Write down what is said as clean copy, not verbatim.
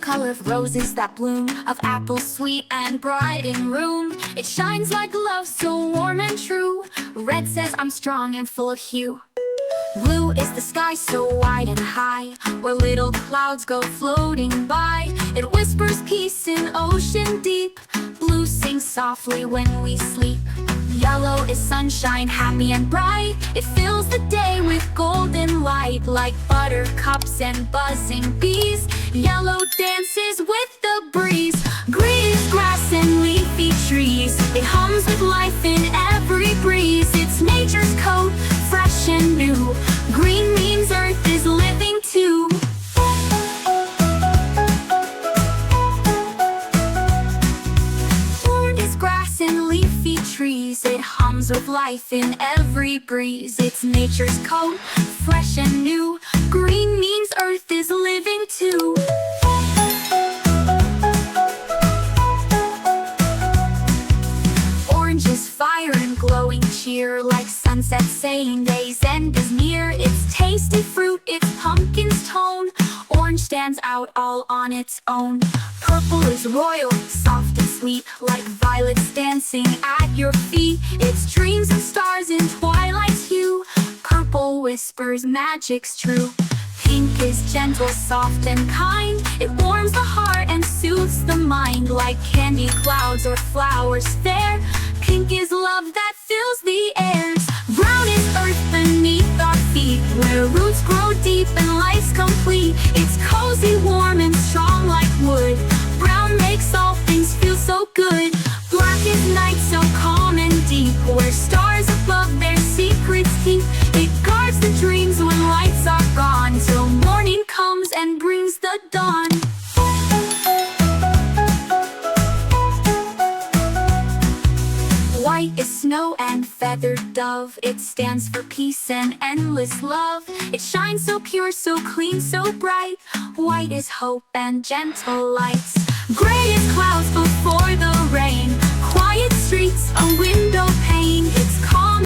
color of roses that bloom, of apples sweet and bright in room. It shines like love, so warm and true. Red says I'm strong and full of hue. Blue is the sky so wide and high, where little clouds go floating by. It whispers peace in ocean deep. Blue sings softly when we sleep. Yellow is sunshine, happy and bright. It fills the day with golden light, like buttercups and buzzing bees. Yellow dances with the breeze. Green is grass and leafy trees. It hums with life in every breeze. It's nature's coat, fresh and new. Green means earth is living too. Orange is grass and leafy trees. It hums with life in every breeze. It's nature's coat, fresh and new. Green means earth is living too. Orange is fire and glowing cheer, like sunset saying day's end is near. It's tasty fruit, it's pumpkin's tone. Orange stands out all on its own. Purple is royal, soft and sweet, like violets dancing at your feet. It's dreams and stars in twilight's hue. Purple whispers magic's true. Pink is gentle, soft and kind. It warms the heart and soothes the mind, like candy clouds or flowers fair. Pink is love that fills the airs. Brown is earth beneath our feet, where roots grow deep and life's complete. It's cozy, warm and strong like wood. Brown makes all things feel so good. Black is night, so calm and deep, where stars above their secrets keep. It guards the dreams when lights are gone, till morning comes and brings the dawn. White is snow and feathered dove. It stands for peace and endless love. It shines so pure, so clean, so bright. White is hope and gentle lights. Gray is clouds before the rain. Quiet streets, a window pane.